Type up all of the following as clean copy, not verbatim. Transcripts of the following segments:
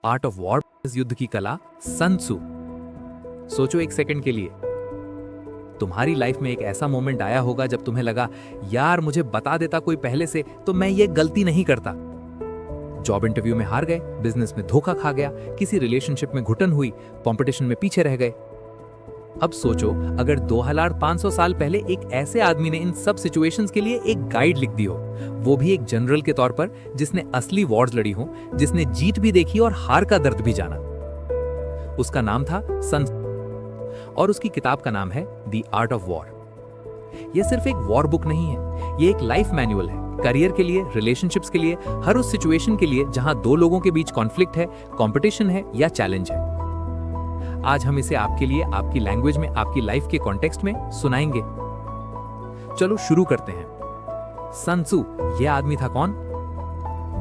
Art of war, युद्ध की कला, सन त्सू। सोचो एक सेकंड के लिए, तुम्हारी लाइफ में एक ऐसा मोमेंट आया होगा जब तुम्हें लगा यार मुझे बता देता कोई पहले से तो मैं ये गलती नहीं करता। जॉब इंटरव्यू में हार गए, बिजनेस में धोखा खा गया, किसी रिलेशनशिप में घुटन हुई, कंपटीशन में पीछे रह गए। अब सोचो अगर 2500 साल पहले एक ऐसे आदमी ने इन सब सिचुएशंस के लिए एक गाइड लिख दी हो, वो भी एक जनरल के तौर पर जिसने असली वॉर्स लड़ी हो, जिसने जीत भी देखी और हार का दर्द भी जाना। उसका नाम था सन और उसकी किताब का नाम है द आर्ट ऑफ वॉर। यह सिर्फ एक वॉर बुक नहीं है, ये एक लाइफ मैनुअल है, करियर के लिए, रिलेशनशिप्स के लिए, हर उस सिचुएशन के लिए जहां दो लोगों के बीच कॉन्फ्लिक्ट है, कंपटीशन है या चैलेंज है। आज हम इसे आपके लिए, आपकी लैंग्वेज में, आपकी लाइफ के कॉन्टेक्स्ट में सुनाएंगे। चलो शुरू करते हैं। सन त्सू, यह आदमी था कौन?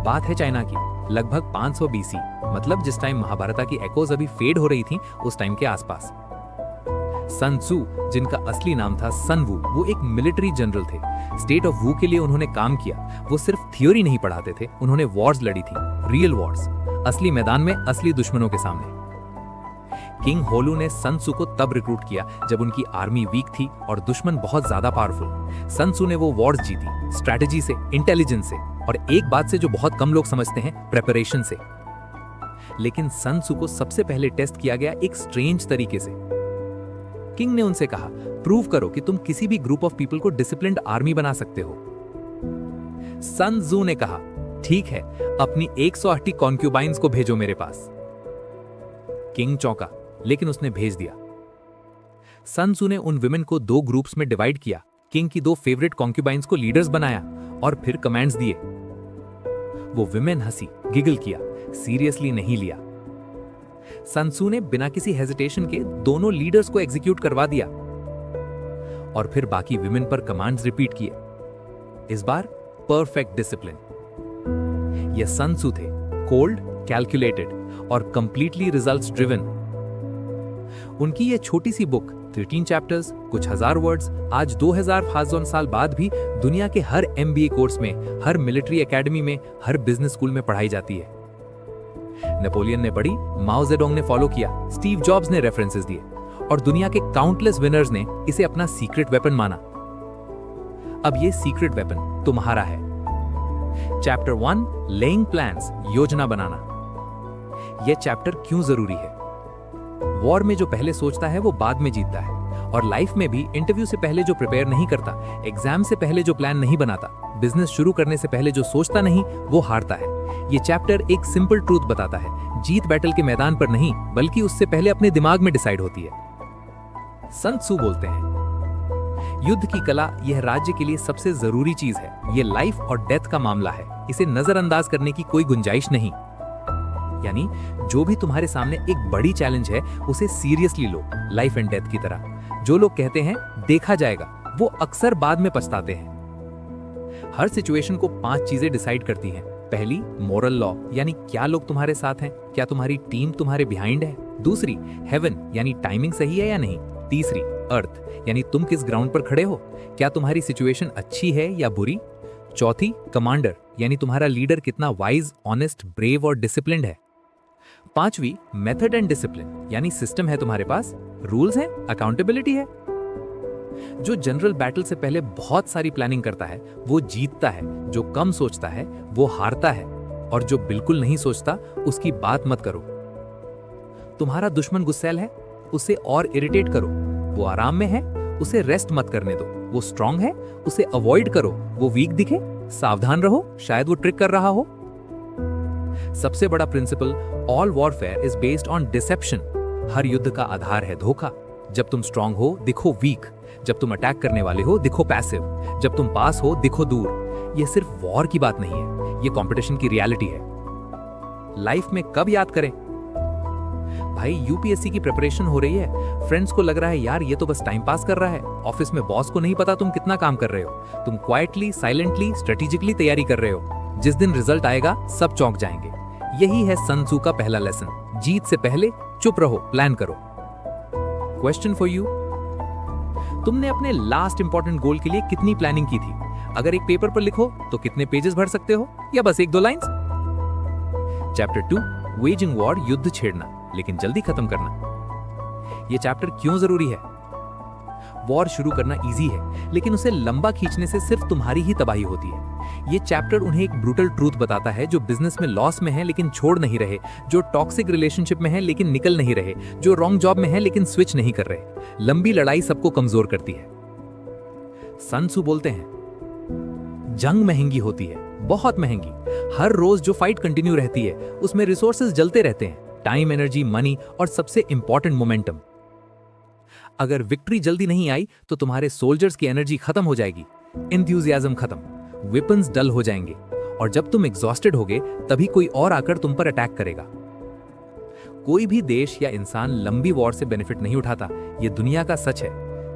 बात है चाइना की, लगभग 500 बीसी, मतलब जिस टाइम महाभारत की एकोज अभी फेड हो रही थी उस टाइम के आसपास। सन त्सू, जिनका असली नाम था सन वू, वो एक मिलिट्री जनरल थे। स्टेट ऑफ वू के लिए उन्होंने काम किया। वो सिर्फ थ्योरी नहीं पढ़ाते थे, उन्होंने वॉर्स लड़ी थी, रियल वॉर्स, असली मैदान में, असली दुश्मनों के सामने। किंग होलू ने सन त्सू को तब रिक्रूट किया जब उनकी आर्मी वीक थी और दुश्मन बहुत ज्यादा पावरफुल। सन त्सू ने वो वॉर्स जीती, स्ट्रैटेजी से, इंटेलिजेंस से, और एक बात से जो बहुत कम लोग समझते हैं, प्रेपरेशन से। लेकिन सन त्सू को सबसे पहले टेस्ट किया गया एक स्ट्रेंज तरीके से। किंग ने उनसे कहा, प्रूव करो कि तुम किसी भी ग्रुप ऑफ पीपल को डिसिप्लिन्ड आर्मी बना सकते हो। सन त्सू ने कहा, ठीक है, अपनी 180 कॉन्क्यूबाइंस को भेजो मेरे पास। किंग चौंका, लेकिन उसने भेज दिया। सन त्सू ने उन विमेन को 2 ग्रुप्स में डिवाइड किया, किंग की 2 फेवरेट कॉन्क्यूबाइंस को लीडर्स बनाया और फिर कमांड्स दिए। वो विमेन हंसी, गिगल किया, सीरियसली नहीं लिया। सन त्सू ने बिना किसी हेजिटेशन के दोनों लीडर्स को एग्जीक्यूट करवा दिया और फिर बाकी विमेन पर कमांड्स रिपीट किए। इस बार परफेक्ट डिसिप्लिन। ये सन त्सू थे, कोल्ड, कैलकुलेटेड और कंप्लीटली रिजल्ट्स ड्रिवन। उनकी ये छोटी सी बुक, 13 चैप्टर्स, कुछ हजार वर्ड्स, आज 2500 साल बाद भी दुनिया के हर MBA कोर्स में, हर मिलिट्री एकेडमी में, हर बिजनेस स्कूल में पढ़ाई जाती है। नेपोलियन ने पढ़ी, माओ जेडोंग ने फॉलो किया, स्टीव जॉब्स ने रेफरेंसेस दिए और दुनिया के काउंटलेस विनर्स ने इसे अपना सीक्रेट वेपन माना। अब ये सीक्रेट वेपन तुम्हारा है। चैप्टर 1, लेइंग प्लान्स, योजना बनाना। यह चैप्टर क्यों जरूरी है? वॉर में जो पहले सोचता है वो बाद में जीतता है, और लाइफ में भी इंटरव्यू से पहले जो प्रिपेयर नहीं करता, एग्जाम से पहले जो प्लान नहीं बनाता, बिजनेस शुरू करने से पहले जो सोचता नहीं, वो हारता है। ये चैप्टर एक सिंपल ट्रूथ बताता है, जीत बैटल के मैदान पर नहीं बल्कि उससे पहले अपने दिमाग में डिसाइड होती है। सन त्सू बोलते हैं, युद्ध की कला यह राज्य के लिए सबसे जरूरी चीज है। ये लाइफ और डेथ का मामला है, इसे नजरअंदाज करने की कोई गुंजाइश नहीं। यानी जो भी तुम्हारे सामने एक बड़ी चैलेंज है उसे seriously low, life and death की तरह। जो लोग कहते हैं देखा जाएगा, वो अक्सर बाद में पछताते हैं। हर सिचुएशन को 5 चीजें डिसाइड करती हैं। पहली, मोरल लॉ, यानी क्या लोग तुम्हारे साथ हैं, क्या तुम्हारी टीम तुम्हारे बिहाइंड है। दूसरी, हेवन, यानी टाइमिंग सही है या नहीं। तीसरी, अर्थ, यानी तुम किस ग्राउंड पर खड़े हो, क्या तुम्हारी सिचुएशन अच्छी है या बुरी। चौथी, कमांडर, यानी तुम्हारा लीडर कितना वाइज, ऑनेस्ट, ब्रेव और डिसिप्लिन्ड है। पांचवी, मेथड एंड डिसिप्लिन, यानी सिस्टम है तुम्हारे पास, रूल्स हैं, अकाउंटेबिलिटी है। जो जनरल बैटल से पहले बहुत सारी प्लानिंग करता है वो जीतता है, जो कम सोचता है वो हारता है, और जो बिल्कुल नहीं सोचता उसकी बात मत करो। तुम्हारा दुश्मन गुस्सैल है, उसे और इरिटेट करो। वो आराम में है, उसे रेस्ट मत करने दो। वो स्ट्रांग है, उसे अवॉइड करो। वो वीक दिखे, सावधान रहो, शायद वो ट्रिक कर रहा हो। सबसे बड़ा principle, all warfare is based on deception. हर युद्ध का आधार है धोखा। जब तुम स्ट्रांग हो दिखो वीक, जब तुम अटैक करने वाले हो दिखो पैसिव, जब तुम पास हो दिखो दूर। यह सिर्फ वॉर की बात नहीं है, यह कंपटीशन की रियलिटी है। लाइफ में कब याद करें? भाई यूपीएससी की प्रिपरेशन हो रही है, फ्रेंड्स को लग रहा है यार ये तो बस टाइम पास कर रहा है, ऑफिस में बॉस को नहीं पता तुम कितना काम कर रहे हो, तुम क्वाइटली, साइलेंटली, स्ट्रेटेजिकली तैयारी कर रहे हो। जिस दिन रिजल्ट आएगा सब चौंक जाएंगे। यही है सन त्सू का पहला लेसन, जीत से पहले चुप रहो, प्लान करो। क्वेश्चन फॉर यू, तुमने अपने लास्ट इंपॉर्टेंट गोल के लिए कितनी प्लानिंग की थी? अगर एक पेपर पर लिखो तो कितने पेजेस भर सकते हो, या बस 1-2 लाइंस? चैप्टर 2, वेजिंग वॉर युद्ध छेड़ना लेकिन जल्दी खत्म करना। ये चैप्टर क्यों जरूरी है? वॉर शुरू करना इजी है, लेकिन उसे लंबा खींचने से सिर्फ तुम्हारी ही तबाही होती है। ये चैप्टर उन्हें एक ब्रूटल ट्रूथ बताता है, जो बिजनेस में लॉस में है लेकिन छोड़ नहीं रहे, जो टॉक्सिक रिलेशनशिप में है लेकिन निकल नहीं रहे, जो रॉन्ग जॉब में है लेकिन स्विच नहीं कर रहे। लंबी लड़ाई सबको कमजोर करती है। सन त्सू बोलते हैं, जंग महंगी होती है, बहुत महंगी। हर रोज जो फाइट कंटिन्यू रहती है उसमें रिसोर्सेज जलते रहते हैं, टाइम, एनर्जी, मनी और सबसे इंपॉर्टेंट मोमेंटम। अगर विक्ट्री जल्दी नहीं आई तो तुम्हारे सोल्जर्स की एनर्जी खत्म हो जाएगी, एंथुसियाज्म खत्म, वेपन्स डल हो जाएंगे, और जब तुम एग्जॉस्टेड होगे तभी कोई और आकर तुम पर अटैक करेगा। कोई भी देश या इंसान लंबी वॉर से बेनिफिट नहीं उठाता, यह दुनिया का सच है।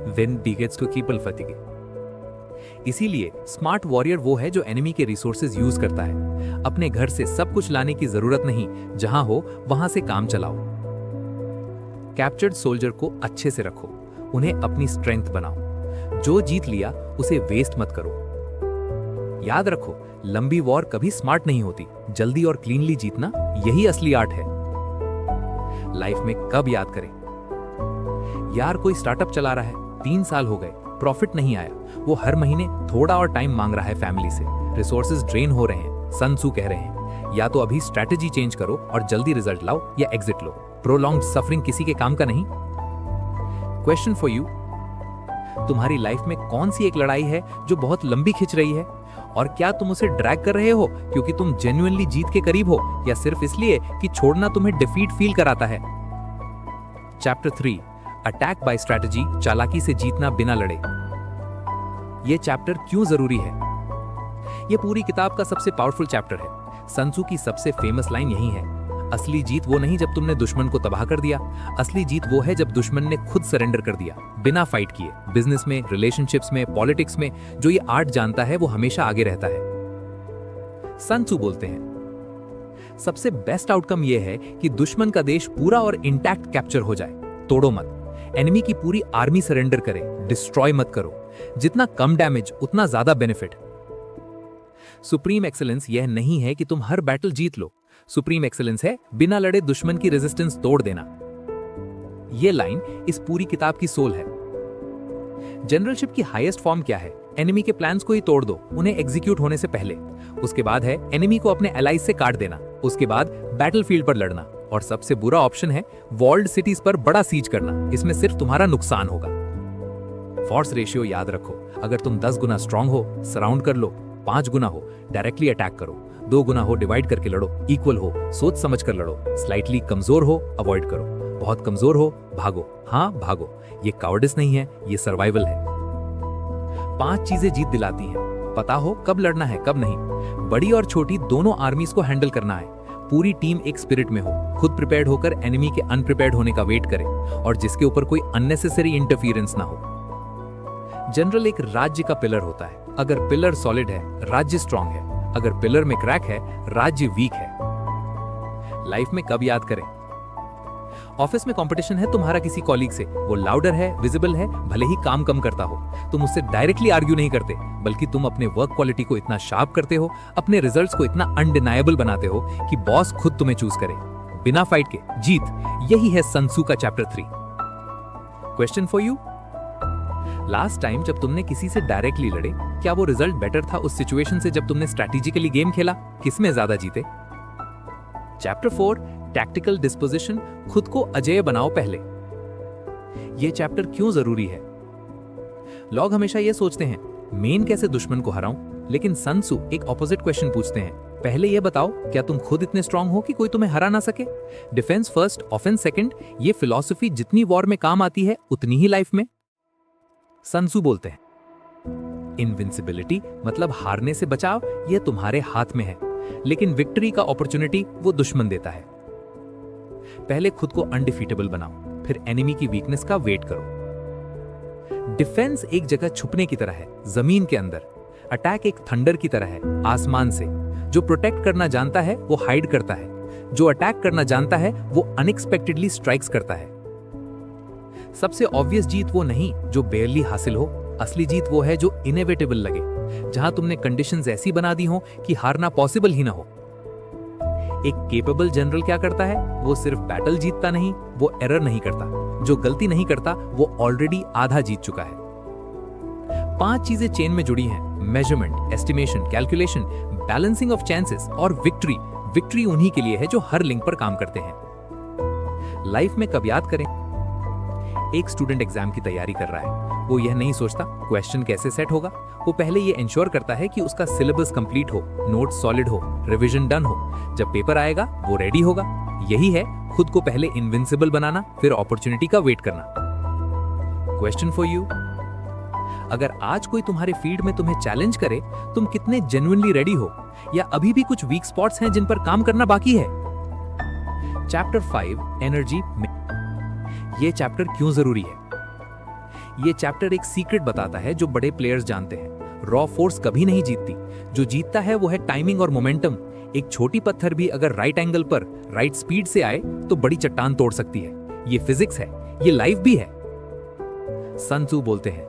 When begets to keep fatigue। इसीलिए स्मार्ट वॉरियर वो है जो एनिमी के रिसोर्सेज यूज करता है। अपने घर से सब कुछ लाने की जरूरत नहीं, जहां हो वहां से काम चलाओ। कैप्चर्ड सोल्जर को अच्छे से रखो, उन्हें अपनी स्ट्रेंथ बनाओ। जो जीत लिया उसे वेस्ट मत करो। याद रखो, लंबी वॉर कभी स्मार्ट नहीं होती, जल्दी और क्लीनली जीतना यही असली आर्ट है। लाइफ में कब याद करें, यार कोई स्टार्टअप चला रहा है, 3 साल हो गए, प्रॉफिट नहीं आया, वो हर महीने थोड़ा और टाइम मांग रहा है फैमिली से, रिसोर्सेज ड्रेन हो रहे हैं। सन त्सू कह रहे हैं, या तो अभी स्ट्रेटेजी चेंज करो और जल्दी रिजल्ट लाओ, या एग्जिट लो। प्रोलॉन्ग्ड सफरिंग किसी के काम का नहीं। क्वेश्चन फॉर यू, तुम्हारी लाइफ में कौन सी एक लड़ाई है जो बहुत लंबी खिंच रही है, और क्या तुम उसे ड्रैग कर रहे हो क्योंकि तुम जेन्युइनली जीत के करीब हो, या सिर्फ इसलिए कि छोड़ना तुम्हें डिफीट फील कराता है? चैप्टर 3, अटैक बाय स्ट्रेटजी, चालाकी से जीतना बिना लड़े। यह चैप्टर क्यों जरूरी है? यह पूरी किताब का सबसे पावरफुल चैप्टर है। सन त्सू की सबसे फेमस लाइन यही है, असली जीत वो नहीं जब तुमने दुश्मन को तबाह कर दिया, असली जीत वो है जब दुश्मन ने खुद सरेंडर कर दिया, बिना फाइट किए। बिजनेस में, रिलेशनशिप्स में, पॉलिटिक्स में जो ये आर्ट जानता है वो हमेशा आगे रहता है। सन त्सू बोलते हैं, सबसे बेस्ट आउटकम ये है कि दुश्मन का देश पूरा और इंटैक्ट कैप्चर हो जाए। तोड़ो मत, एनिमी की पूरी आर्मी सरेंडर करे, डिस्ट्रॉय मत करो। जितना कम डैमेज उतना ज्यादा बेनिफिट। सुप्रीम एक्सीलेंस यह नहीं है कि तुम हर बैटल जीत लो, सुप्रीम एक्सीलेंस है बिना लड़े दुश्मन की रेजिस्टेंस तोड़ देना। यह लाइन इस पूरी किताब की सोल है। जनरलशिप की हाईएस्ट फॉर्म क्या है? एनिमी के प्लान्स को ही तोड़ दो, उन्हें एग्जीक्यूट होने से पहले। उसके बाद है एनिमी को अपने एलाइज से काट देना, उसके बाद बैटलफील्ड पर लड़ना, और सबसे बुरा ऑप्शन है वॉल्ड सिटीज पर बड़ा सीज करना। इसमें सिर्फ तुम्हारा नुकसान होगा। फोर्स रेशियो याद रखो, अगर तुम 10 गुना स्ट्रांग हो, सराउंड कर लो। 5 गुना हो, डायरेक्टली अटैक करो। 2 गुना हो, डिवाइड करके लड़ो। इक्वल हो, सोच समझ कर लड़ो। स्लाइटली कमजोर हो, अवॉइड करो। बहुत कमजोर हो, भागो। हाँ, भागो। ये कावर्डिस नहीं है, ये सर्वाइवल है। 5 चीजें जीत दिलाती हैं। पता हो कब लड़ना है, कब नहीं। बड़ी और छोटी दोनों आर्मीज को हैंडल करना है। पूरी टीम एक स्पिरिट में हो, खुद प्रिपेयर्ड होकर एनिमी के अनप्रिपेयर्ड होने का वेट करे, और जिसके ऊपर कोई अननेसेसरी इंटरफियरेंस ना हो। जनरल एक राज्य का पिलर होता है। अगर पिलर सॉलिड है, राज्य स्ट्रांग है। अगर पिलर में क्रैक है, राज्य वीक है। लाइफ में कब याद करें? ऑफिस में कंपटीशन है तुम्हारा किसी कॉलीग से, वो लाउडर है, विजिबल है, भले ही काम कम करता हो। तुम उससे डायरेक्टली आर्ग्यू नहीं करते, बल्कि तुम अपने वर्क क्वालिटी को इतना शार्प करते हो, अपने रिजल्ट्स को इतना अनडिनायबल बनाते हो कि बॉस खुद तुम्हें चूज करे, बिना फाइट के जीत। यही है सन त्सू का chapter 3। Question for you, last time जब तुमने किसी से डायरेक्टली लड़े, क्या वो रिजल्ट बेटर था उस सिचुएशन से जब तुमने स्ट्रैटेजिकली गेम खेला? किसमें ज्यादा जीते? चैप्टर 4, टैक्टिकल डिस्पोजिशन, खुद को अजेय बनाओ पहले। यह चैप्टर क्यों जरूरी है? लोग हमेशा यह सोचते हैं, मेन कैसे दुश्मन को हराऊं, लेकिन सन त्सू एक ऑपोजिट क्वेश्चन पूछते हैं। पहले यह बताओ, क्या तुम खुद इतने स्ट्रांग हो कि कोई तुम्हें हरा ना सके? डिफेंस फर्स्ट, ऑफेंस सेकंड, ये फिलॉसफी जितनी वॉर में काम आती है उतनी ही लाइफ में। सन त्सू बोलते हैं, इनविंसिबिलिटी मतलब हारने से बचाव, यह तुम्हारे हाथ में है, लेकिन विक्ट्री का अपॉर्चुनिटी वो दुश्मन देता है। पहले खुद को अनडिफीटेबल बनाओ, फिर एनिमी की वीकनेस का वेट करो। डिफेंस एक जगह छुपने की तरह है, जमीन के अंदर। अटैक एक थंडर की तरह है, आसमान से। जो प्रोटेक्ट करना जानता है वो हाइड करता है, जो अटैक करना जानता है वो अनएक्सपेक्टेडली स्ट्राइक्स करता है। सबसे ऑब्वियस जीत वो नहीं जो बेयरली हासिल हो, असली जीत वो है जो इनएविटेबल लगे, जहां तुमने कंडीशंस ऐसी बना दी हो कि हारना पॉसिबल ही ना हो। एक केपेबल जनरल क्या करता है? वो सिर्फ बैटल जीतता नहीं, वो एरर नहीं करता। जो गलती नहीं करता वो ऑलरेडी आधा जीत चुका है। 5 चीजें चेन में जुड़ी हैं: measurement, estimation, calculation, balancing of chances और विक्ट्री। विक्ट्री उन्हीं के लिए है जो हर लिंक पर काम करते हैं। लाइफ में कब याद करें? एक स्टूडेंट एग्जाम की तैयारी कर रहा है। वो यह नहीं सोचता क्वेश्चन कैसे सेट होगा, वो पहले ये इंश्योर करता है कि उसका सिलेबस कंप्लीट हो, नोट्स सॉलिड हो, रिवीजन डन हो। जब पेपर आएगा वो रेडी होगा। यही है खुद को पहले इनविंसिबल बनाना, फिर अपॉर्चुनिटी का वेट करना। क्वेश्चन फॉर यू, अगर आज कोई तुम्हारे फील्ड में तुम्हें चैलेंज करे, तुम कितने जेन्युइनली रेडी हो, या अभी भी कुछ वीक स्पॉट्स हैं जिन पर काम करना बाकी है? Chapter 5 energy. ये चैप्टर क्यों जरूरी है? ये चैप्टर एक सीक्रेट बताता है जो बड़े प्लेयर्स जानते हैं। रॉ फोर्स कभी नहीं जीतती, जो जीतता है वो है टाइमिंग और मोमेंटम। एक छोटी पत्थर भी अगर राइट एंगल पर राइट स्पीड से आए तो बड़ी चट्टान तोड़ सकती है। ये फिजिक्स है, ये लाइफ भी है। सन त्सू बोलते हैं,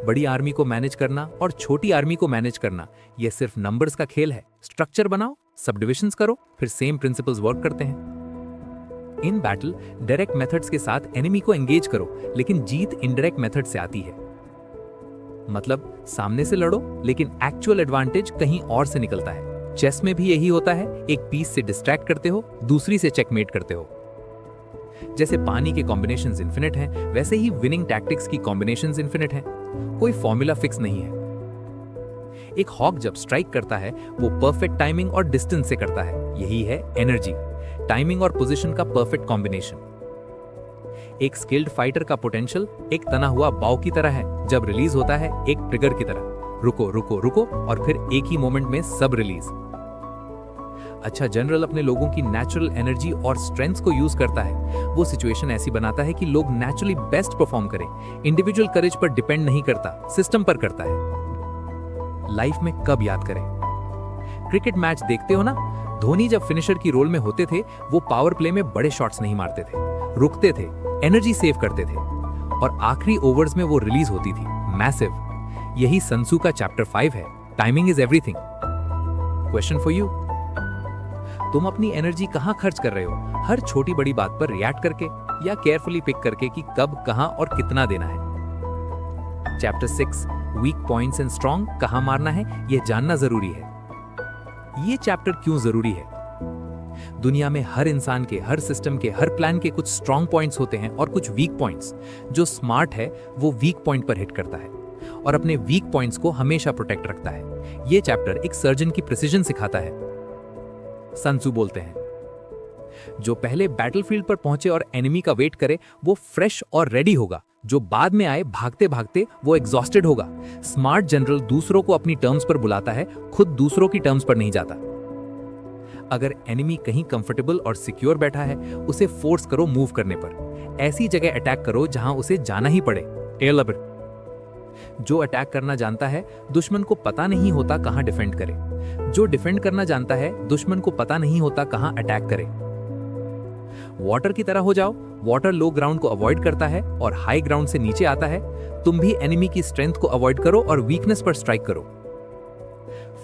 बड़ी आर्मी को मैनेज करना और छोटी आर्मी को मैनेज करना यह सिर्फ नंबर्स का खेल है। स्ट्रक्चर बनाओ, सब डिविजन्स करो, फिर सेम प्रिंसिपल्स वर्क करते हैं। इन बैटल डायरेक्ट मेथड्स के साथ एनिमी को एंगेज करो, लेकिन जीत इनडायरेक्ट मेथड से आती है। मतलब सामने से लड़ो, लेकिन एक्चुअल एडवांटेज कहीं और से निकलता है। चेस में भी यही होता है, एक पीस से डिस्ट्रैक्ट करते हो, दूसरी से चेकमेट करते हो। जैसे पानी के कॉम्बिनेशंस इन्फिनिट हैं, वैसे ही विनिंग टैक्टिक्स की कॉम्बिनेशंस इन्फिनिट हैं। कोई फॉर्मूला फिक्स नहीं है। एक हॉक जब स्ट्राइक करता है वो परफेक्ट टाइमिंग और डिस्टेंस से करता है। यही है एनर्जी, टाइमिंग और पोजीशन का परफेक्ट कॉम्बिनेशन। एक स्किल्ड फाइटर का पोटेंशियल एक तना हुआ बाव की तरह है, जब रिलीज होता है एक ट्रिगर की तरह, रुको रुको रुको, और फिर एक ही मोमेंट में सब रिलीज। अच्छा जनरल अपने लोगों की नेचुरल एनर्जी और स्ट्रेंथ्स को यूज करता है। वो सिचुएशन ऐसी बनाता है कि लोग नेचुरली बेस्ट परफॉर्म करें। इंडिविजुअल करेज पर डिपेंड नहीं करता, सिस्टम पर करता है। लाइफ में कब याद करें? क्रिकेट मैच देखते हो ना, धोनी जब फिनिशर की रोल में होते थे वो पावर प्ले में बड़े शॉट्स नहीं मारते थे, रुकते थे, एनर्जी सेव करते थे, और आखिरी ओवर्स में वो रिलीज होती थी मैसिव। यही सन त्सू का चैप्टर 5 है, timing is everything. Question for you, तुम अपनी एनर्जी कहां खर्च कर रहे हो? हर छोटी बड़ी बात पर रिएक्ट करके या केयरफुली पिक करके कि कब, कहां और कितना देना है? Chapter 6 weak points and strong, कहां मारना है यह जानना जरूरी है। ये चैप्टर क्यों जरूरी है? दुनिया में हर इंसान के, हर सिस्टम के, हर प्लान के कुछ स्ट्रॉन्ग पॉइंट्स होते हैं और कुछ वीक पॉइंट्स। जो स्मार्ट है वो वीक पॉइंट पर हिट करता है और अपने वीक पॉइंट्स को हमेशा प्रोटेक्ट रखता है। ये चैप्टर एक सर्जन की प्रिसीजन सिखाता है। सन त्सू बोलते हैं, जो पहले बैटलफील्ड पर पहुंचे और एनिमी का वेट करे वो फ्रेश और रेडी होगा। जो बाद में आए भागते भागते वो एग्जॉस्टेड होगा। स्मार्ट जनरल दूसरों को अपनी टर्म्स पर बुलाता है, खुद दूसरों की टर्म्स पर नहीं जाता। अगर एनिमी कहीं कंफर्टेबल और सिक्योर बैठा है, उसे फोर्स करो मूव करने पर। ऐसी जगह अटैक करो जहां उसे जाना ही पड़े। जो अटैक करना जानता है, दुश्मन को पता नहीं होता कहां डिफेंड करे। जो डिफेंड करना जानता है, दुश्मन को पता नहीं होता कहां अटैक करे। वाटर की तरह हो जाओ। वाटर लो ग्राउंड को अवॉइड करता है और हाई ग्राउंड से नीचे आता है। तुम भी एनिमी की स्ट्रेंथ को अवॉइड करो और वीकनेस पर स्ट्राइक करो।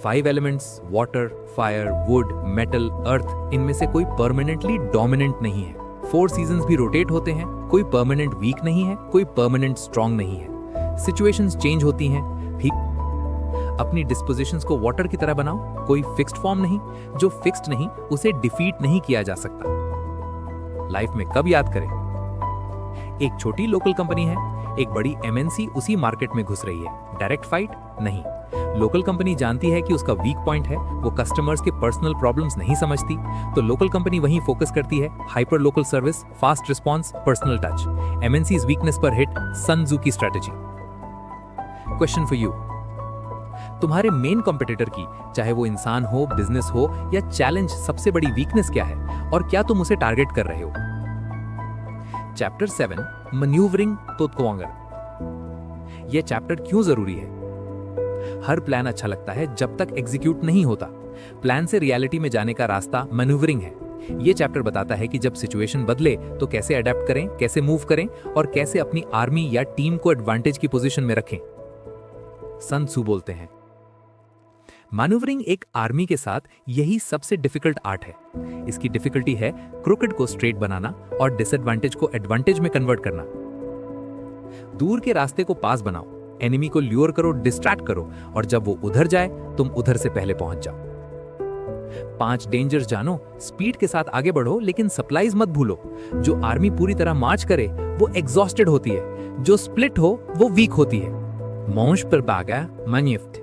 5 elements, water, fire, wood, metal, earth, इनमें से कोई परमानेंटली डोमिनेंट नहीं है। 4 सीजन्स भी रोटेट होते हैं। कोई परमानेंट वीक नहीं है, कोई परमानेंट स्ट्रॉन्ग नहीं है। सिचुएशंस चेंज होती हैं, ठीक? अपनी डिस्पोजिशंस को वाटर की तरह बनाओ। कोई फिक्स्ड फॉर्म नहीं। जो फिक्स्ड नहीं उसे डिफीट नहीं किया जा सकता। लाइफ में कब याद करें? एक छोटी लोकल कंपनी है, एक बड़ी एमएनसी उसी मार्केट में घुस रही है। डायरेक्ट फाइट नहीं। लोकल कंपनी जानती है कि उसका वीक पॉइंट है, वो कस्टमर्स के पर्सनल प्रॉब्लम्स नहीं समझती, तो लोकल कंपनी वहीं फोकस करती है। Hyper local service, fast response, personal touch. MNCs weakness पर हिट, सन त्सू की स्ट्रेटेजी। क्वेश्चन फॉर यू, तुम्हारे मेन कॉम्पिटिटर की, चाहे वो इंसान हो, बिजनेस हो या चैलेंज, सबसे बड़ी वीकनेस क्या है और क्या तुम उसे टारगेट कर रहे हो? चैप्टर 7 मैन्यूवरिंग तोत्क्वांगर। यह चैप्टर क्यों जरूरी है? हर प्लान अच्छा लगता है जब तक एग्जीक्यूट नहीं होता। प्लान से रियलिटी में जाने का रास्ता मैन्यूवरिंग है। यह चैप्टर बताता है कि जब सिचुएशन बदले तो कैसे अडेप्ट करें, कैसे मूव करें और कैसे अपनी आर्मी या टीम को एडवांटेज की पोजीशन में रखें। सन त्सू बोलते हैं, मैन्यूवरिंग एक आर्मी के साथ यही सबसे डिफिकल्ट आर्ट है। इसकी डिफिकल्टी है क्रोकेड को स्ट्रेट बनाना और डिसएडवांटेज को एडवांटेज में कन्वर्ट करना। दूर के रास्ते को पास बनाओ, एनिमी को ल्यूर करो, डिस्ट्रैक्ट करो, और जब वो उधर जाए तुम उधर से पहले पहुंच जाओ। 5 डेंजर्स जानो, स्पीड के साथ आगे बढ़ो लेकिन सप्लाईज मत भूलो। जो आर्मी पूरी तरह मार्च करे वो एग्जॉस्टेड होती है, जो स्प्लिट हो वो वीक होती है। मौज पर बागा मनिफ्ट।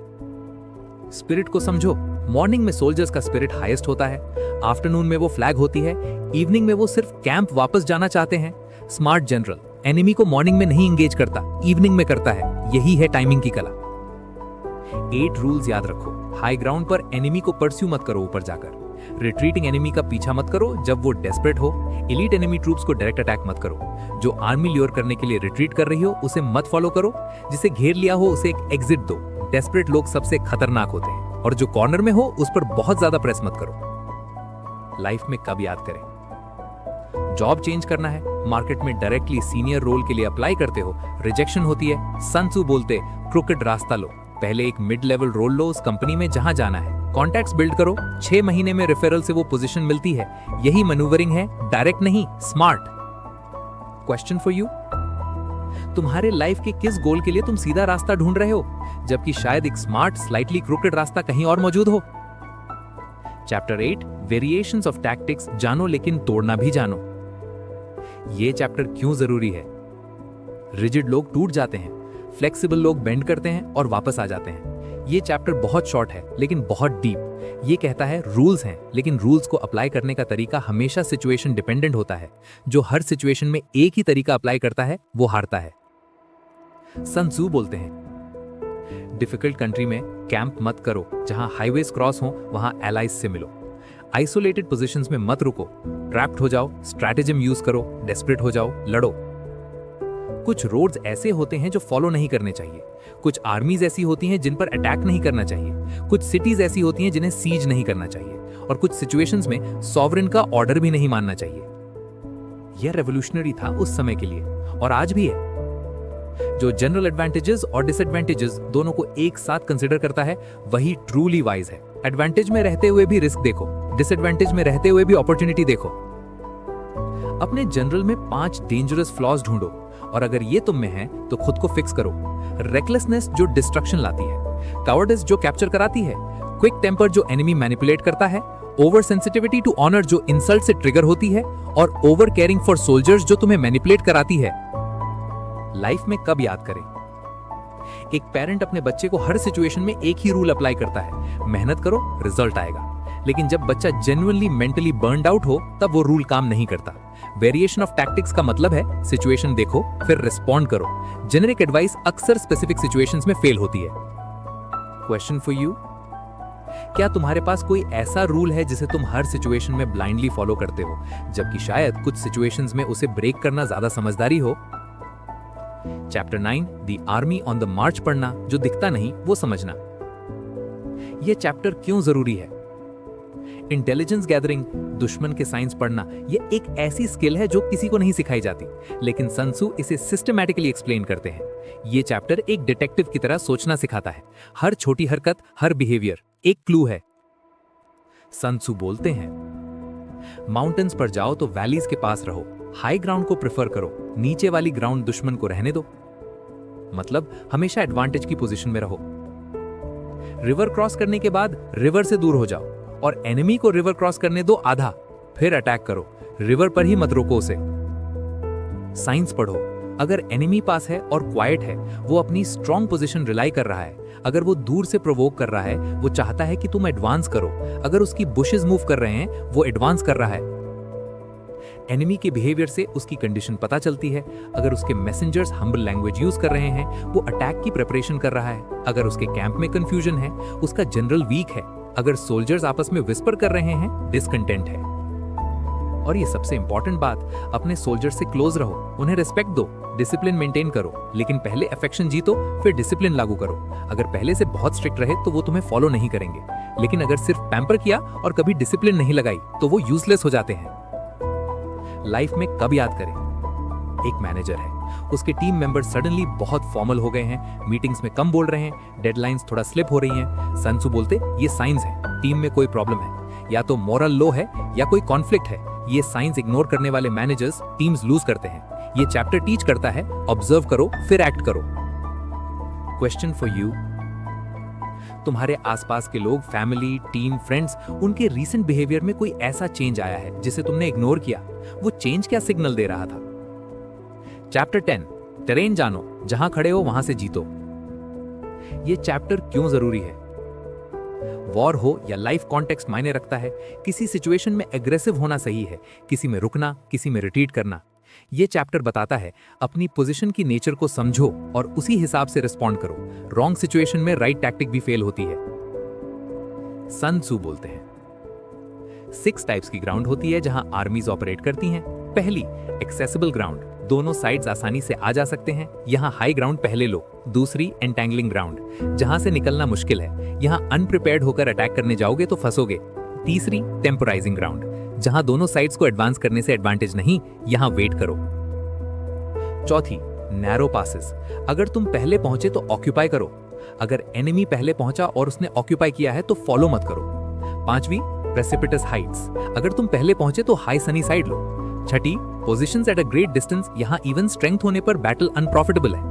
स्पिरिट को समझो, मॉर्निंग में सोल्जर्स का स्पिरिट हाईएस्ट होता है, आफ्टरनून में वो फ्लैग होती है, इवनिंग में वो सिर्फ कैंप वापस जाना चाहते हैं। स्मार्ट जनरल एनिमी को मॉर्निंग में नहीं एंगेज करता, इवनिंग में करता है। यही है टाइमिंग की कला। 8 रूल्स याद रखो। हाई ग्राउंड पर एनिमी को परस्यू मत करो ऊपर जाकर। रिट्रीटिंग एनिमी का पीछा मत करो जब वो डेस्परेट हो। एलीट एनिमी ट्रूप्स को डायरेक्ट अटैक मत करो। जो आर्मी ल्योर करने के लिए रिट्रीट कर रही हो उसे मत फॉलो करो। जिसे घेर लिया हो उसे एक एग्जिट दो। डेस्परेट लोग सबसे खतरनाक होते हैं, और जो कॉर्नर में हो उस पर बहुत ज्यादा प्रेस मत करो। लाइफ में कब याद करें? जॉब चेंज करना है, मार्केट में डायरेक्टली सीनियर रोल के लिए अप्लाई करते हो, रिजेक्शन होती है। सन त्सू बोलते क्रोकेड रास्ता लो। पहले एक मिड लेवल रोल लो उस कंपनी में जहां जाना है। कॉन्टैक्ट्स बिल्ड करो, 6 महीने में रेफरल से वो पोजीशन मिलती है। यही मैन्यूवरिंग है, डायरेक्ट नहीं, स्मार्ट। क्वेश्चन फॉर यू, तुम्हारे लाइफ के किस गोल के लिए तुम सीधा रास्ता ढूंढ रहे हो, जबकि शायद एक स्मार्ट स्लाइटली क्रोकेड रास्ता कहीं और मौजूद हो? चैप्टर 8 वेरिएशंस ऑफ टैक्टिक्स जानो लेकिन तोड़ना भी जानो। ये चैप्टर क्यों जरूरी है? रिजिड लोग टूट जाते हैं, फ्लेक्सिबल लोग बेंड करते हैं और वापस आ जाते हैं। ये चैप्टर बहुत शॉर्ट है लेकिन बहुत डीप। ये कहता है रूल्स हैं, लेकिन रूल्स को अप्लाई करने का तरीका हमेशा सिचुएशन डिपेंडेंट होता है। जो हर सिचुएशन में एक ही तरीका अप्लाई करता है वो हारता है। सन त्सू बोलते हैं डिफिकल्ट कंट्री में कैंप मत करो, जहां हाईवेज क्रॉस हो वहां एलाइज से मिलो। आइसोलेटेड पोजीशंस में मत रुको, ट्रैप्ड हो जाओ, स्ट्रैटेजिम यूज करो, डेस्परेट हो जाओ, लड़ो। कुछ रोड्स ऐसे होते हैं जो फॉलो नहीं करने चाहिए। कुछ आर्मीज ऐसी होती हैं जिन पर अटैक नहीं करना चाहिए। कुछ सिटीज ऐसी होती हैं जिन्हें सीज नहीं करना चाहिए, और कुछ सिचुएशंस में सॉवरेन का ऑर्डर भी नहीं मानना चाहिए। यह रेवोल्यूशनरी था उस समय के लिए और आज भी है। जो जनरल एडवांटेजेस और डिसएडवांटेजेस दोनों को एक साथ कंसीडर करता है वही ट्रूली वाइज है। एडवांटेज में रहते हुए भी रिस्क देखो, डिसएडवांटेज में रहते हुए भी अपॉर्चुनिटी देखो। अपने जनरल में 5 डेंजरस फ्लॉज ढूंढो, और अगर ये तुम में है तो खुद को फिक्स करो। रेकलेसनेस जो डिस्ट्रक्शन लाती है, कावर्डिस जो कैप्चर कराती है, क्विक टेम्पर जो एनिमी मैनिपुलेट करता है, ओवर सेंसिटिविटी टू ऑनर जो इंसल्ट से ट्रिगर होती है, और ओवर केयरिंग फॉर सोल्जर्स जो तुम्हें मैनिपुलेट कराती है। लाइफ में कब याद करें? एक पेरेंट अपने बच्चे को हर सिचुएशन में एक ही रूल अप्लाई करता है, मेहनत करो रिजल्ट आएगा। लेकिन जब बच्चा जेन्युइनली मेंटली बर्न्ड आउट हो तब वो रूल काम नहीं करता। वेरिएशन ऑफ टैक्टिक्स का मतलब है सिचुएशन देखो फिर रिस्पॉन्ड करो। जेनेरिक एडवाइस अक्सर स्पेसिफिक सिचुएशंस में फेल होती है। क्वेश्चन फॉर यू, क्या तुम्हारे पास कोई ऐसा रूल है जिसे तुम हर सिचुएशन में ब्लाइंडली फॉलो करते हो, जबकि शायद कुछ सिचुएशंस में उसे ब्रेक करना ज्यादा समझदारी हो? Chapter 9 the army on the march पढ़ना, जो दिखता नहीं वो समझना। यह चैप्टर क्यों जरूरी है? इंटेलिजेंस गैदरिंग, दुश्मन के साइंस पढ़ना, यह एक ऐसी स्किल है जो किसी को नहीं सिखाई जाती, लेकिन सन त्सू इसे सिस्टमैटिकली एक्सप्लेन करते हैं। यह चैप्टर एक डिटेक्टिव की तरह सोचना सिखाता है। हर छोटी हरकत, हर बिहेवियर एक क्लू है। सन त्सू बोलते हैं माउंटेन्स पर जाओ तो वैलीज के पास रहो, हाई ग्राउंड को प्रेफर करो, नीचे वाली ग्राउंड दुश्मन को रहने दो। मतलब हमेशा एडवांटेज की पोजीशन में रहो। रिवर क्रॉस करने के बाद रिवर से दूर हो जाओ, और एनिमी को रिवर क्रॉस करने दो आधा, फिर अटैक करो। रिवर पर ही मत रोको उसे। साइंस पढ़ो, अगर एनिमी पास है और क्वाइट है, वो अपनी स्ट्रॉन्ग पोजीशन रिलाई कर रहा है। अगर वो दूर से प्रोवोक कर रहा है, वो चाहता है कि तुम एडवांस करो। अगर उसकी बुशेस मूव कर रहे हैं, वो एडवांस कर रहा है। एनिमी के बिहेवियर से उसकी कंडीशन पता चलती है। अगर उसके मैसेंजर्स हम्बल लैंग्वेज यूज कर रहे हैं, वो अटैक की प्रिपरेशन कर रहा है। अगर उसके कैंप में कंफ्यूजन है, उसका जनरल वीक है। अगर सोल्जर्स आपस में विस्पर कर रहे हैं, डिसकंटेंट है। और ये सबसे इंपॉर्टेंट बात, अपने सोल्जर से क्लोज रहो, उन्हें रिस्पेक्ट दो, डिसिप्लिन मेंटेन करो, लेकिन पहले अफेक्शन जीतो फिर डिसिप्लिन लागू करो। अगर पहले से बहुत स्ट्रिक्ट रहे तो वो तुम्हें फॉलो नहीं करेंगे, लेकिन अगर सिर्फ पैम्पर किया और कभी डिसिप्लिन नहीं लगाई तो वो यूजलेस हो जाते हैं। लाइफ में कब याद करें? एक मैनेजर है, उसके टीम मेंबर सडनली बहुत फॉर्मल हो गए हैं, मीटिंग्स में कम बोल रहे हैं, डेडलाइंस थोड़ा स्लिप हो रही हैं। सन त्सू बोलते ये साइंस है, टीम में कोई प्रॉब्लम है, या तो मॉरल लो है या कोई कॉन्फ्लिक्ट है। ये साइंस इग्नोर करने वाले मैनेजर्स टीम्स लूज करते हैं। ये चैप्टर टीच करता है ऑब्जर्व करो फिर एक्ट करो। क्वेश्चन फॉर यू, तुम्हारे आसपास के लोग, फैमिली, टीम, फ्रेंड्स, उनके रीसेंट बिहेवियर में कोई ऐसा चेंज आया है जिसे तुमने इग्नोर किया? वो चेंज क्या सिग्नल दे रहा था? चैप्टर 10, टेरेन जानो, जहां खड़े हो वहां से जीतो। ये चैप्टर क्यों जरूरी है? वॉर हो या लाइफ कॉन्टेक्स्ट मायने रखता है। किसी सिचुएशन में एग्रेसिव होना सही है, किसी में रुकना, किसी में रिट्रीट करना। ये चैप्टर बताता है अपनी पोजीशन की नेचर को समझो और उसी हिसाब से रिस्पॉन्ड करो। रॉन्ग सिचुएशन में राइट टैक्टिक भी फेल होती है। सन त्सू बोलते हैं 6 टाइप्स की ग्राउंड होती है जहां आर्मीज ऑपरेट करती हैं। पहली, एक्सेसिबल ग्राउंड, दोनों साइड्स आसानी से आ जा सकते हैं, यहां हाई ग्राउंड पहले लो। दूसरी, एंटेंगलिंग ग्राउंड, जहां से निकलना मुश्किल है, यहां अनप्रिपेयर्ड होकर अटैक करने जाओगे तो फंसोगे। तीसरी, टेम्पोराइजिंग ग्राउंड, जहां दोनों साइड्स को एडवांस करने से एडवांटेज नहीं, यहां वेट करो। चौथी, नैरो पासेस, अगर तुम पहले पहुंचे तो ऑक्यूपाई करो, अगर एनिमी पहले पहुंचा और उसने ऑक्यूपाई किया है तो फॉलो मत करो। पांचवी, प्रेसिपिटस हाइट्स, अगर तुम पहले पहुंचे तो high sunny side low. Chhathi, positions at a great distance, यहां इवन स्ट्रेंथ होने पर बैटल अनप्रॉफिटेबल है।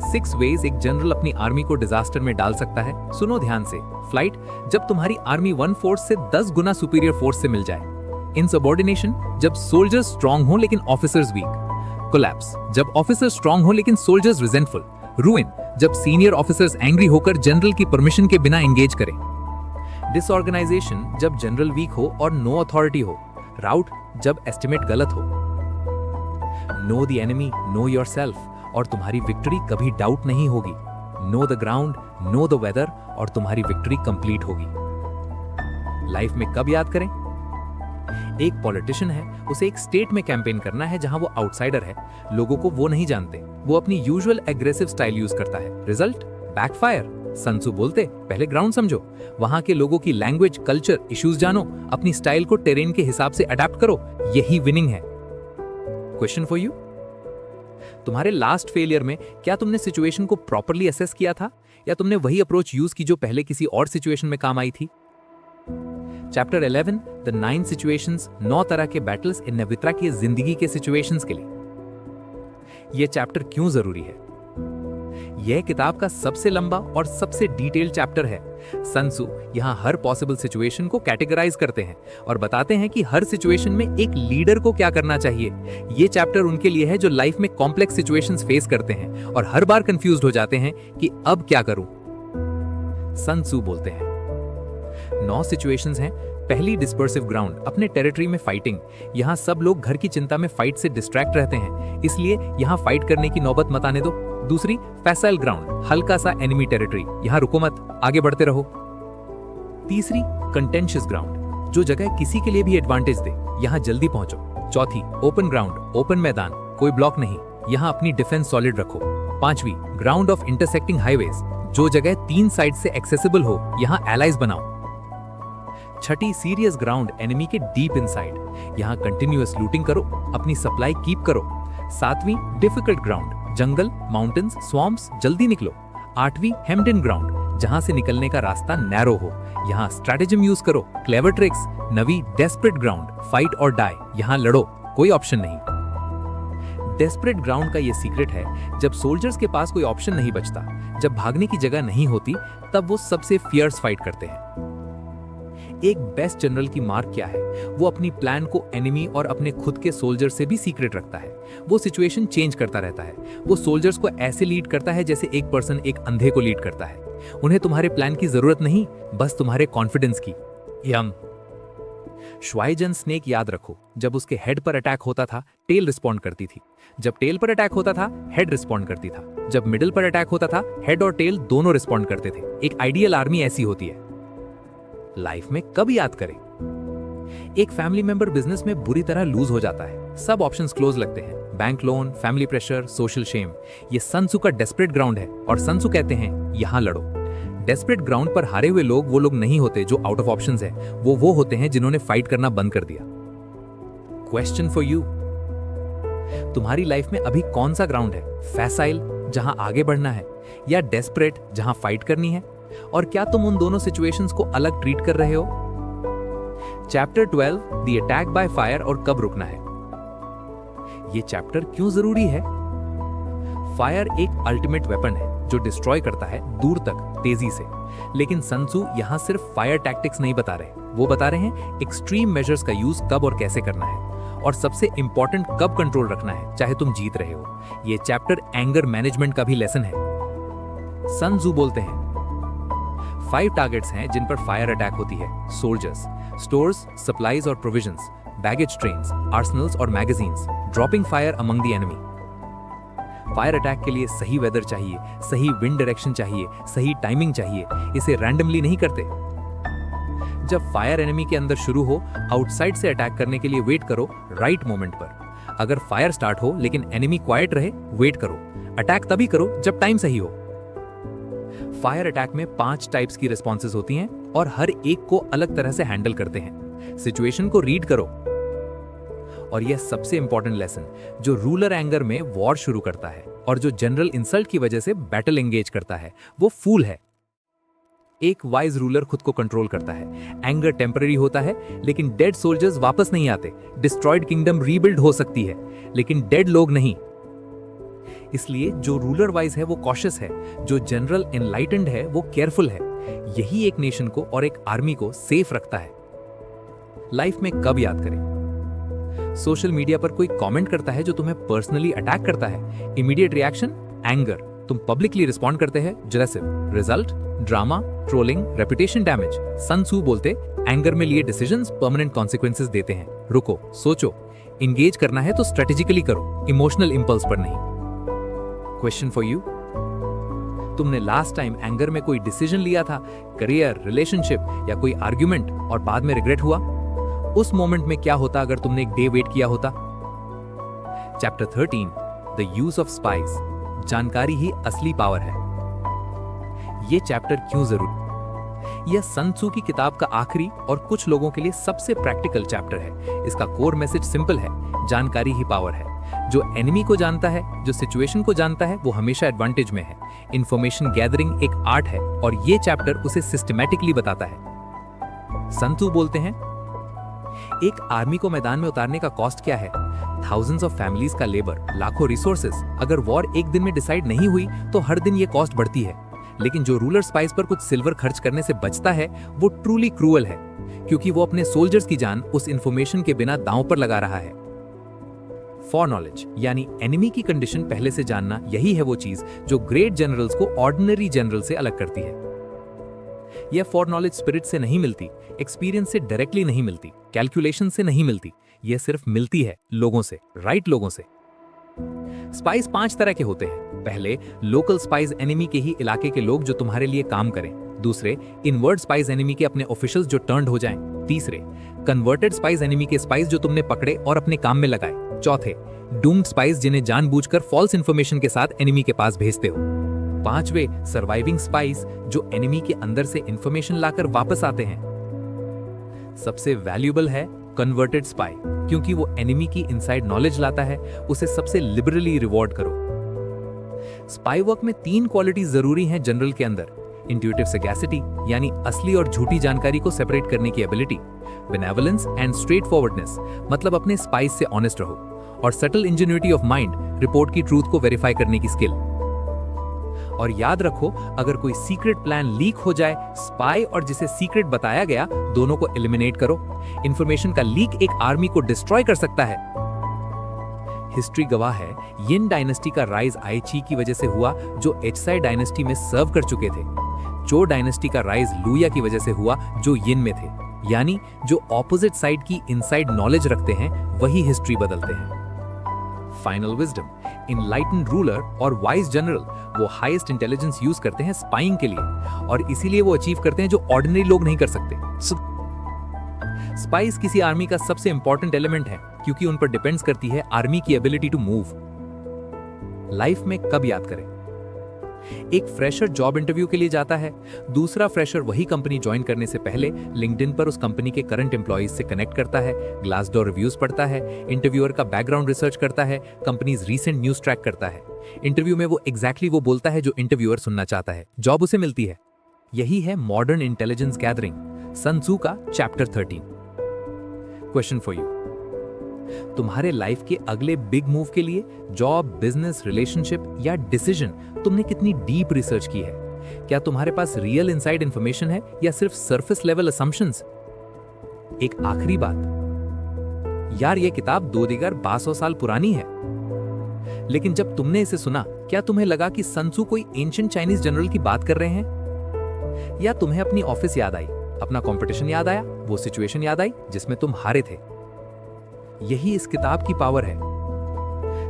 6 वेज एक जनरल अपनी आर्मी को डिजास्टर में डाल सकता है। सुनो ध्यान से। फ्लाइट, जब तुम्हारी आर्मी 1 फोर्स से 10 गुना सुपीरियर फोर्स से मिल जाए। इनसबऑर्डिनेशन, जब सोल्जर्स स्ट्रांग हो लेकिन ऑफिसर्स वीक। कोलैप्स, जब ऑफिसर्स स्ट्रांग हो लेकिन सोल्जर्स रिजेंटफुल। रूइन, जब सीनियर ऑफिसर्स एंग्री होकर जनरल की परमिशन के बिना एंगेज करें। डिसऑर्गेनाइजेशन, जब जनरल वीक हो और नो अथॉरिटी हो। राउट, जब एस्टिमेट गलत हो। Know the enemy, know yourself, और तुम्हारी विक्ट्री कभी डाउट नहीं होगी। Know the ground, know the weather, और तुम्हारी विक्ट्री कंप्लीट होगी। लाइफ में कब याद करें? एक पॉलिटिशियन है, उसे एक स्टेट में कैंपेन करना है जहां वो आउटसाइडर है, लोगों को वो नहीं जानते, वो अपनी यूजुअल एग्रेसिव स्टाइल यूज करता है। Result, backfire. सन त्सू बोलते पहले ग्राउंड समझो, वहां के लोगों की लैंग्वेज, कल्चर, इश्यूज जानो, अपनी स्टाइल को टेरेन के हिसाब से अडेप्ट करो, यही विनिंग है। क्वेश्चन फॉर यू, तुम्हारे लास्ट फेलियर में क्या तुमने सिचुएशन को प्रॉपर्ली असेस किया था, या तुमने वही अप्रोच यूज की जो पहले किसी और सिचुएशन में काम आई थी? चैप्टर 11, द 9 सिचुएशंस, 9 तरह के बैटल्स इन नेवित्रा की जिंदगी के सिचुएशंस के लिए। यह चैप्टर क्यों जरूरी है? यह किताब का सबसे लंबा और सबसे डिटेल्ड चैप्टर है। सन त्सू यहां हर पॉसिबल सिचुएशन को कैटेगराइज करते हैं और बताते हैं कि हर सिचुएशन में एक लीडर को क्या करना चाहिए। यह चैप्टर उनके लिए है जो लाइफ में कॉम्प्लेक्स सिचुएशंस फेस करते हैं और हर बार कंफ्यूज्ड हो जाते हैं कि अब क्या करूं। सन त्सू बोलते हैं 9 सिचुएशंस हैं। पहली, डिस्पर्सिव ग्राउंड, अपने टेरिटरी में फाइटिंग। यहाँ सब लोग घर की चिंता में फाइट से डिस्ट्रैक्ट रहते हैं, इसलिए यहाँ फाइट करने की नौबत मत आने दो। दूसरी, फैसाइल ग्राउंड, हल्का सा एनिमी टेरिटरी, यहाँ रुको मत, आगे बढ़ते रहो। तीसरी, कंटेंशियस ग्राउंड, जो जगह किसी के लिए भी एडवांटेज दे, यहाँ जल्दी पहुंचो। चौथी, ओपन ग्राउंड, ओपन मैदान, कोई ब्लॉक नहीं, यहाँ अपनी डिफेंस सॉलिड रखो। पांचवी, ग्राउंड ऑफ इंटरसेक्टिंग हाईवेज, जो जगह 3 साइड से एक्सेसिबल हो, यहाँ एलाइज बनाओ। छठी, सीरियस ग्राउंड, एनिमी के डीप इनसाइड, यहाँ कंटिन्यूअस लूटिंग करो, अपनी सप्लाई कीप करो। सातवीं, डिफिकल्ट ग्राउंड, जंगल, माउंटेन्स, स्वॉम्प्स, जल्दी निकलो। आठवीं, हेम्ड इन ग्राउंड, जहां से निकलने का रास्ता नैरो हो, यहाँ स्ट्रैटेजिम यूज करो, क्लेवर ट्रिक्स। नवी, डेस्परेट ग्राउंड, फाइट और डाई, यहाँ लड़ो, कोई ऑप्शन नहीं। डेस्परेट ग्राउंड का ये सीक्रेट है, जब सोल्जर्स के पास कोई ऑप्शन नहीं बचता, जब भागने की जगह नहीं होती, तब वो सबसे फियर्स फाइट करते हैं। एक बेस्ट जनरल की मार्क क्या है? वो अपनी प्लान को एनिमी और अपने खुद के सोल्जर से भी सीक्रेट रखता है। वो सिचुएशन चेंज करता रहता है। वो सोल्जर्स को ऐसे लीड करता है जैसे एक पर्सन एक अंधे को लीड करता है। उन्हें तुम्हारे प्लान की जरूरत नहीं, बस तुम्हारे कॉन्फिडेंस की। यम श्वाइजन स्नेक याद रखो, जब उसके हेड पर अटैक होता था, टेल रिस्पॉन्ड करती थी। जब टेल पर अटैक होता था, हेड रिस्पॉन्ड करती था। जब मिडिल पर अटैक होता था, हेड और टेल दोनों रिस्पॉन्ड करते थे। एक आइडियल आर्मी ऐसी होती है। लाइफ में कब याद करें? एक फैमिली मेंबर बिजनेस में बुरी तरह लूज हो जाता है, सब ऑप्शंस क्लोज लगते हैं, bank loan, family pressure, social shame. ये सन त्सू का डेस्परेट ग्राउंड है और सन त्सू कहते हैं यहां लड़ो। डेस्परेट ग्राउंड पर हारे हुए लोग वो लोग नहीं होते जो आउट ऑफ ऑप्शंस है, वो होते हैं जिन्होंने फाइट करना बंद कर दिया। क्वेश्चन फॉर यू, तुम्हारी लाइफ में अभी कौन सा ग्राउंड है? फैसाइल, जहां आगे बढ़ना है, या डेस्परेट, जहां फाइट करनी है? और क्या तुम उन दोनों सिचुएशंस को अलग ट्रीट कर रहे हो? Chapter 12, the attack by fire, और कब रुकना है। ये चैप्टर क्यों जरूरी है? फायर एक अल्टीमेट वेपन है जो डिस्ट्रॉय करता है दूर तक, तेजी से। लेकिन सन त्सू यहां सिर्फ फायर टैक्टिक्स नहीं बता रहे, वो बता रहे हैं एक्सट्रीम मेजर्स का यूज कब और कैसे करना है, और सबसे इंपॉर्टेंट कब कंट्रोल रखना है, चाहे तुम जीत रहे हो। ये चैप्टर एंगर मैनेजमेंट का भी लेसन है। सन त्सू बोलते हैं 5 टारगेट्स हैं जिन पर फायर अटैक होती है: सोल्जर्स, स्टोर्स, सप्लाईज और प्रोविजंस, बैगेज ट्रेन्स, आर्सनल्स और magazines, dropping fire among the enemy. Fire attack के लिए सही वेदर चाहिए, सही विंड डायरेक्शन चाहिए, सही टाइमिंग चाहिए। इसे रैंडमली नहीं करते। जब फायर एनिमी के अंदर शुरू हो, आउटसाइड से अटैक करने के लिए वेट करो राइट मोमेंट पर। अगर फायर स्टार्ट हो लेकिन एनिमी क्वाइट रहे, वेट करो। अटैक तभी करो जब टाइम सही हो। फायर अटैक में 5 टाइप्स की रिस्पॉन्सेज होती हैं और हर एक को अलग तरह से हैंडल करते हैं। सिचुएशन को रीड करो। और यह सबसे इंपॉर्टेंट लेसन, जो रूलर एंगर में वॉर शुरू करता है और जो जनरल इंसल्ट की वजह से बैटल एंगेज करता है, वो फूल है। एक वाइज रूलर खुद को कंट्रोल करता है। एंगर टेम्पररी होता है, लेकिन डेड सोल्जर्स वापस नहीं आते। डिस्ट्रॉयड किंगडम रीबिल्ड हो सकती है, लेकिन डेड लोग नहीं। इसलिए जो रूलर वाइज है वो कॉशियस है, जो जनरल एनलाइटेंड है वो केयरफुल है। यही एक नेशन को और एक आर्मी को सेफ रखता है। लाइफ में कब याद करें? सोशल मीडिया पर कोई कमेंट करता है जो तुम्हें पर्सनली अटैक करता है, इमीडिएट रिएक्शन एंगर। तुम पब्लिकली रिस्पॉन्ड करते हैं जेलसिव। Result drama, trolling, reputation damage. Sun त्सू बोलते एंगर में लिए डिसीजंस परमानेंट कॉन्सिक्वेंसेस देते हैं। रुको, सोचो। इंगेज करना है तो स्ट्रेटेजिकली करो, इमोशनल इंपल्स पर नहीं। क्वेश्चन फॉर यू, तुमने लास्ट टाइम एंगर में कोई डिसीजन लिया था, करियर, रिलेशनशिप या कोई आर्ग्यूमेंट, और बाद में रिग्रेट हुआ? उस मोमेंट में क्या होता अगर तुमने एक डे वेट किया होता? Chapter 13, the use of spice, जानकारी ही असली पावर है। यह चैप्टर क्यों जरूरी? यह सन त्सू की किताब का आखिरी और कुछ लोगों के लिए सबसे प्रैक्टिकल चैप्टर है। इसका कोर मैसेज सिंपल है, जानकारी ही पावर है। जो एनिमी को जानता है, जो सिचुएशन को जानता है, वो हमेशा एडवांटेज में है। इंफॉर्मेशन गैदरिंग एक आर्ट है और ये चैप्टर उसे सिस्टमैटिकली बताता है। सन त्सू बोलते हैं एक आर्मी को मैदान में उतारने का कॉस्ट क्या है? थाउजेंड्स ऑफ फैमिलीज का लेबर, लाखों रिसोर्सेज। अगर वॉर एक दिन में डिसाइड नहीं हुई तो हर दिन ये कॉस्ट बढ़ती है। लेकिन जो रूलर स्पाइस पर कुछ सिल्वर खर्च करने से बचता है, वो ट्रूली क्रूअल है, क्योंकि वो अपने सोल्जर्स की जान उस इंफॉर्मेशन के बिना दांव पर लगा रहा है। फॉर नॉलेज, यानी एनिमी की कंडीशन पहले से जानना, यही है वो चीज जो ग्रेट जनरल्स को ऑर्डिनरी जनरल से अलग करती है। यह फॉर नॉलेज स्पिरिट से नहीं मिलती, एक्सपीरियंस से डायरेक्टली नहीं मिलती, कैलकुलेशन से नहीं मिलती। यह सिर्फ मिलती है लोगों से, राइट लोगों से। स्पाइस 5 तरह के होते हैं। पहले, लोकल स्पाइस, एनिमी के ही इलाके के लोग जो तुम्हारे लिए काम करें। दूसरे, इनवर्ड स्पाइस, एनिमी के अपने ऑफिशियल्स जो टर्न्ड हो जाएं। तीसरे, कन्वर्टेड स्पाइस, एनिमी के स्पाइस जो तुमने पकड़े और अपने काम में लगाए। चौथे, डूम्ड स्पाइस, जिन्हें जानबूझकर फॉल्स इंफॉर्मेशन के साथ एनिमी के पास भेजते हो। पांचवे, सर्वाइविंग स्पाइस, जो एनिमी के अंदर से इंफॉर्मेशन लाकर वापस आते हैं। सबसे वैल्यूएबल है कन्वर्टेड स्पाई, क्योंकि वो एनिमी की इनसाइड नॉलेज लाता है। उसे सबसे लिबरली रिवॉर्ड करो। स्पाई वर्क में 3 क्वालिटीज जरूरी हैं जनरल के अंदर: इंट्यूटिव सैगैसिटी, यानी असली और झूठी जानकारी को सेपरेट करने की ability; benevolence and straight forwardness, मतलब अपने स्पाइस से ऑनेस्ट रहो; और सटल इंजेन्युइटी ऑफ माइंड, रिपोर्ट की ट्रूथ को वेरीफाई करने की स्किल। और याद रखो, अगर कोई सीक्रेट प्लान लीक हो जाए, स्पाई और जिसे सीक्रेट बताया गया, दोनों को एलिमिनेट करो। इंफॉर्मेशन का लीक एक आर्मी को डिस्ट्रॉय कर सकता है। हिस्ट्री गवाह है, यिन डायनेस्टी का राइज आईची की वजह से हुआ, जो एचसाई डायनेस्टी में सर्व कर चुके थे। चो डायनेस्टी का राइज लुया की वजह से हुआ, जो यिन में थे। यानी जो ऑपोजिट साइड की इनसाइड नॉलेज रखते हैं, वही हिस्ट्री बदलते हैं। फाइनल विजडम, इनलाइटेंड रूलर और वाइज जनरल वो हाईएस्ट इंटेलिजेंस यूज करते हैं स्पाइंग के लिए, और इसीलिए वो अचीव करते हैं जो ऑर्डिनरी लोग नहीं कर सकते। स्पाइस किसी आर्मी का सबसे इंपॉर्टेंट एलिमेंट है, क्योंकि उन पर डिपेंड्स करती है आर्मी की एबिलिटी टू मूव। लाइफ में कब याद करें? एक फ्रेशर जॉब इंटरव्यू के लिए जाता है, दूसरा फ्रेशर वही कंपनी ज्वाइन करने से पहले लिंक्डइन पर उस कंपनी के करंट एम्प्लॉइज से कनेक्ट करता है, ग्लासडोर रिव्यूज पढ़ता है, इंटरव्यूअर का बैकग्राउंड रिसर्च करता है, कंपनीज रीसेंट न्यूज ट्रैक करता है। इंटरव्यू में वो एग्जैक्टली वो बोलता है जो इंटरव्यूअर सुनना चाहता है, जॉब उसे मिलती है। यही है मॉडर्न इंटेलिजेंस गैदरिंग, सन त्सू का चैप्टर 13। क्वेश्चन फॉर यू, तुम्हारे लाइफ के अगले बिग मूव के लिए जॉब, बिजनेस, रिलेशनशिप या डिसीजन तुमने कितनी डीप रिसर्च की है? क्या तुम्हारे पास रियल इनसाइड इंफॉर्मेशन है या सिर्फ सरफेस लेवल असम्पशंस? एक आखिरी बात यार, यह किताब 2 दिगर 1200 साल पुरानी है, लेकिन जब तुमने इसे सुना क्या तुम्हें लगा कि सन त्सू कोई एंशिएंट चाइनीज जनरल की बात कर रहे हैं? या तुम्हें अपनी ऑफिस याद आई, अपना कंपटीशन याद आया, वो सिचुएशन याद आई जिसमें तुम हारे थे? यही इस किताब की पावर है।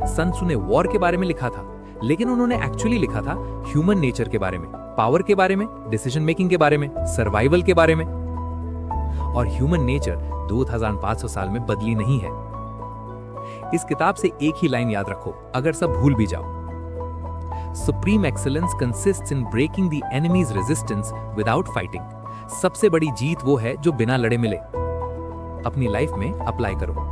सन त्सू ने वॉर के बारे में लिखा था, लेकिन उन्होंने एक्चुअली लिखा था ह्यूमन नेचर के बारे में, पावर के बारे में, डिसीजन मेकिंग के बारे में, सर्वाइवल के बारे में। और ह्यूमन नेचर 2500 साल में बदली नहीं है। इस किताब से एक ही लाइन याद रखो, अगर सब भूल भी जाओ। Supreme excellence consists in breaking the enemy's resistance without fighting. सबसे बड़ी जीत वो है जो बिना लड़े मिले। अपनी लाइफ में अप्लाई करो।